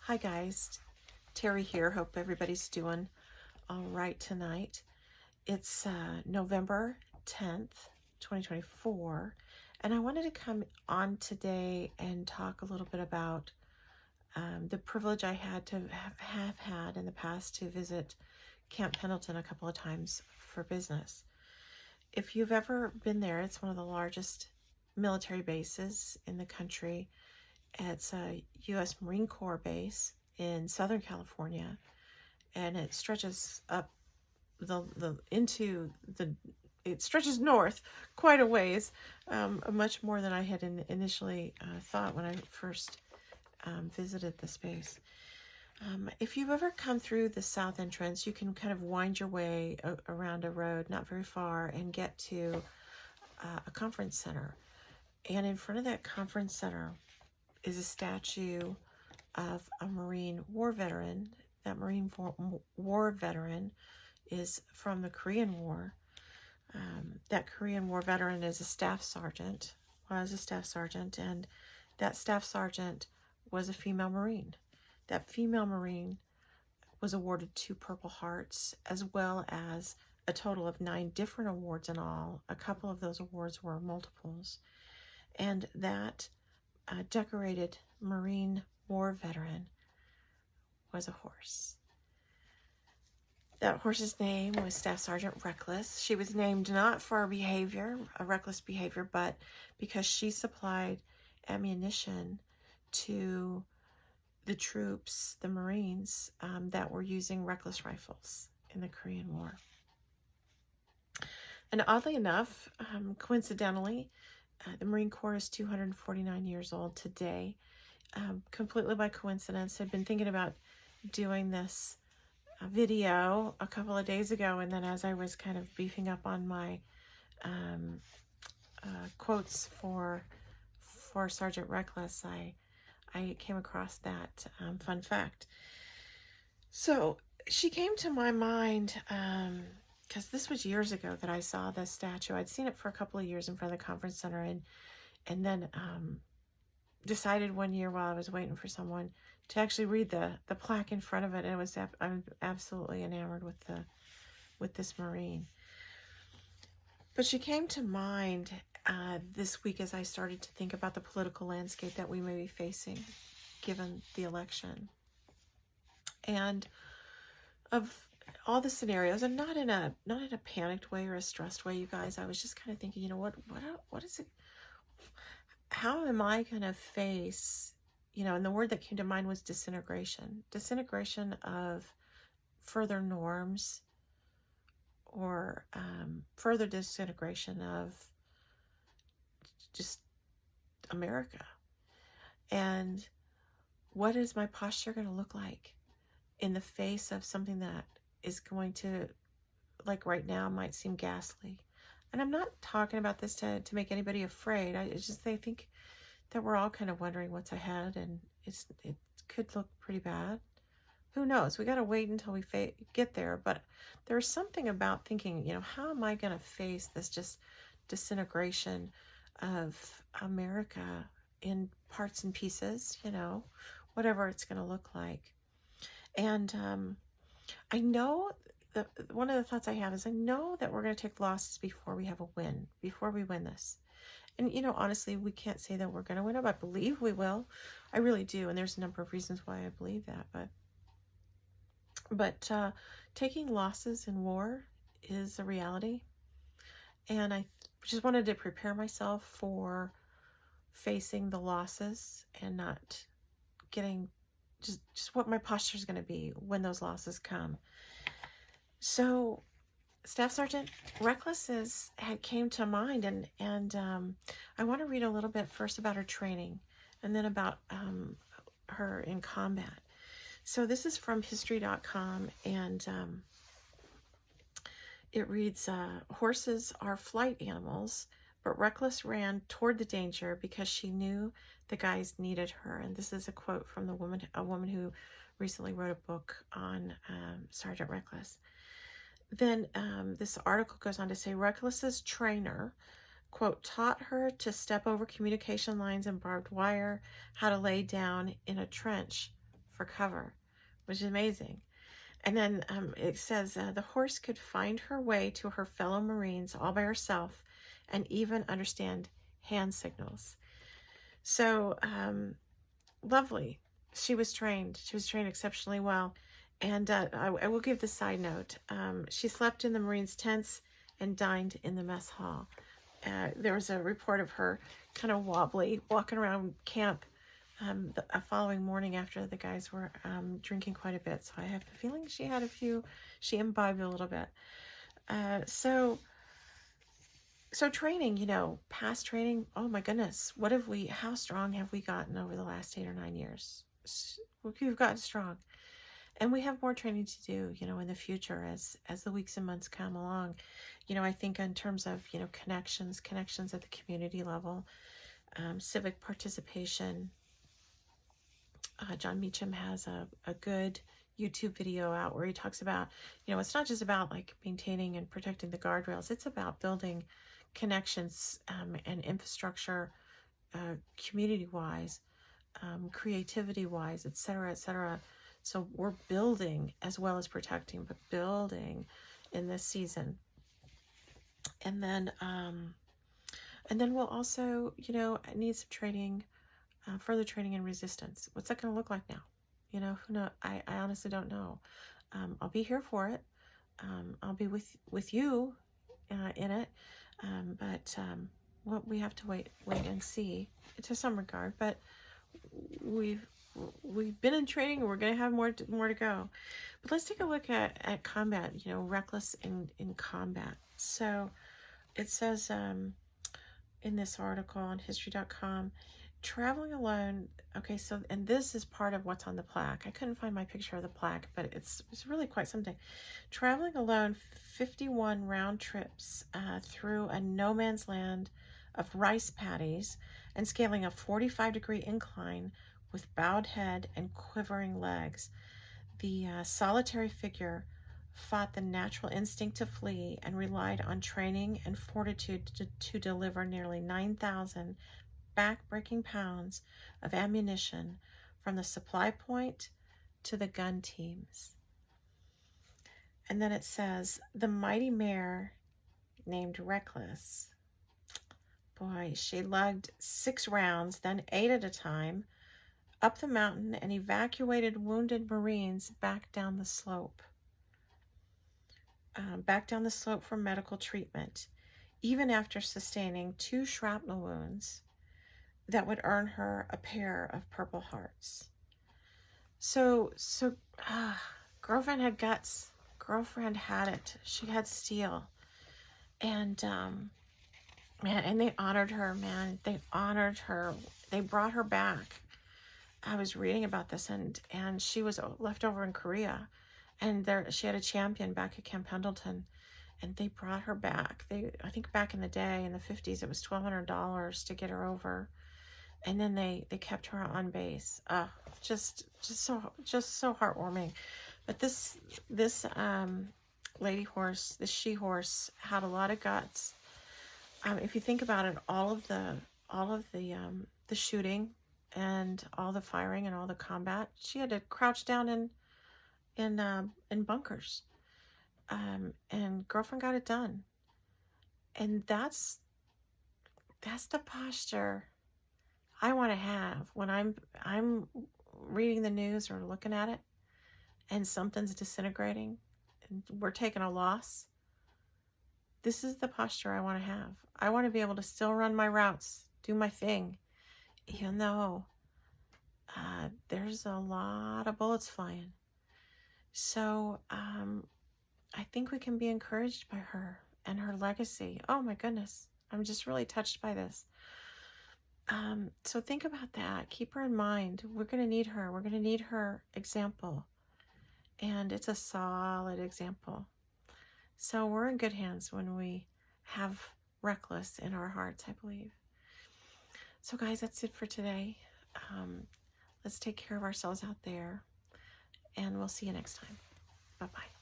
Hi guys, Terry here. Hope everybody's doing all right tonight. It's November 10th, 2024, and I wanted to come on today and talk a little bit about the privilege I had to have had in the past to visit Camp Pendleton a couple of times for business. If you've ever been there, it's one of the largest military bases in the country. It's a U.S. Marine Corps base in Southern California, and it stretches up it stretches north quite a ways, much more than I had initially thought when I first visited the space. If you've ever come through the south entrance, you can kind of wind your way around a road not very far and get to a conference center. And in front of that conference center is a statue of a Marine war veteran. That Marine war veteran is from the Korean War. That Korean War veteran is a staff sergeant, was a staff sergeant, and that staff sergeant was a female Marine. That female Marine was awarded 2 Purple Hearts, as well as a total of 9 different awards in all. A couple of those awards were multiples. And that decorated Marine war veteran was a horse. That horse's name was Staff Sergeant Reckless. She was named not for her behavior, a reckless behavior, but because she supplied ammunition to the troops, the Marines, that were using reckless rifles in the Korean War. And oddly enough, coincidentally, the Marine Corps is 249 years old today. Completely by coincidence, I'd been thinking about doing this video a couple of days ago, and then as I was kind of beefing up on my quotes for Sergeant Reckless, I came across that fun fact. So she came to my mind because this was years ago that I saw this statue. I'd seen it for a couple of years in front of the conference center, and then decided one year while I was waiting for someone to actually read the plaque in front of it, and I'm absolutely enamored with this Marine. But she came to mind this week as I started to think about the political landscape that we may be facing given the election, and of all the scenarios, and not in a panicked way or a stressed way, you guys. I was just kind of thinking, you know, what is it? How am I going to face, and the word that came to mind was disintegration. Disintegration of further norms, or further disintegration of just America. And what is my posture going to look like in the face of something that is going to, like right now, might seem ghastly? And I'm not talking about this to make anybody afraid. I think that we're all kind of wondering what's ahead, and it could look pretty bad. Who knows? We got to wait until we get there. But there's something about thinking, how am I going to face this just disintegration of America in parts and pieces, whatever it's going to look like. And I know that one of the thoughts I have is I know that we're going to take losses before we have a win, before we win this. And, honestly, we can't say that we're going to win it. I believe we will. I really do. And there's a number of reasons why I believe that. But taking losses in war is a reality. And I just wanted to prepare myself for facing the losses and not getting just what my posture is going to be when those losses come. So Staff Sergeant Reckless came to mind, and I want to read a little bit first about her training, and then about her in combat. So this is from history.com, and it reads, horses are flight animals, but Reckless ran toward the danger because she knew the guys needed her. And this is a quote from a woman who recently wrote a book on Sergeant Reckless. Then this article goes on to say Reckless's trainer, quote, taught her to step over communication lines and barbed wire, how to lay down in a trench for cover, which is amazing. And then it says the horse could find her way to her fellow Marines all by herself and even understand hand signals. So lovely. She was trained. She was trained exceptionally well. And I will give the side note. She slept in the Marines' tents and dined in the mess hall. There was a report of her kind of wobbly, walking around camp a following morning after the guys were drinking quite a bit. So I have a feeling she imbibed a little bit. So training, past training, oh my goodness, how strong have we gotten over the last 8 or 9 years? We've gotten strong. And we have more training to do, in the future as the weeks and months come along. I think in terms of, connections at the community level, civic participation. John Meacham has a good YouTube video out where he talks about, it's not just about like maintaining and protecting the guardrails. It's about building connections and infrastructure, community-wise, creativity-wise, et cetera, et cetera. So we're building as well as protecting, but building in this season. And then we'll also, need some training, further training in resistance. What's that going to look like now? Who knows? I honestly don't know. I'll be here for it. I'll be with you in it. But we have to wait and see to some regard. But we've been in training, and we're going to have more to go. But let's take a look at combat, reckless in combat. So it says in this article on history.com, traveling alone. Okay, so, and this is part of what's on the plaque. I couldn't find my picture of the plaque, but it's really quite something. Traveling alone 51 round trips through a no man's land of rice paddies and scaling a 45-degree incline with bowed head and quivering legs. The solitary figure fought the natural instinct to flee and relied on training and fortitude to deliver nearly 9,000 back-breaking pounds of ammunition from the supply point to the gun teams. And then it says, the mighty mare named Reckless, boy, she lugged 6 rounds, then 8 at a time, up the mountain and evacuated wounded Marines back down the slope. For medical treatment, even after sustaining 2 shrapnel wounds that would earn her a pair of Purple Hearts. So, girlfriend had guts. Girlfriend had it. She had steel. And, and they honored her, man. They honored her. They brought her back. I was reading about this, and she was left over in Korea. And she had a champion back at Camp Pendleton, and they brought her back. I think back in the day, in the 50s, it was $1,200 to get her over. And then they kept her on base. Just so heartwarming. But this lady horse, this she horse, had a lot of guts. If you think about it, all of the shooting and all the firing and all the combat, she had to crouch down in bunkers. And girlfriend got it done. And that's the posture I want to have when I'm reading the news or looking at it and something's disintegrating and we're taking a loss. This is the posture I want to have. I want to be able to still run my routes, do my thing, even though there's a lot of bullets flying. So I think we can be encouraged by her and her legacy. Oh my goodness, I'm just really touched by this. So think about that. Keep her in mind. We're going to need her. We're going to need her example. And it's a solid example. So we're in good hands when we have Reckless in our hearts, I believe. So guys, that's it for today. Let's take care of ourselves out there. And we'll see you next time. Bye-bye.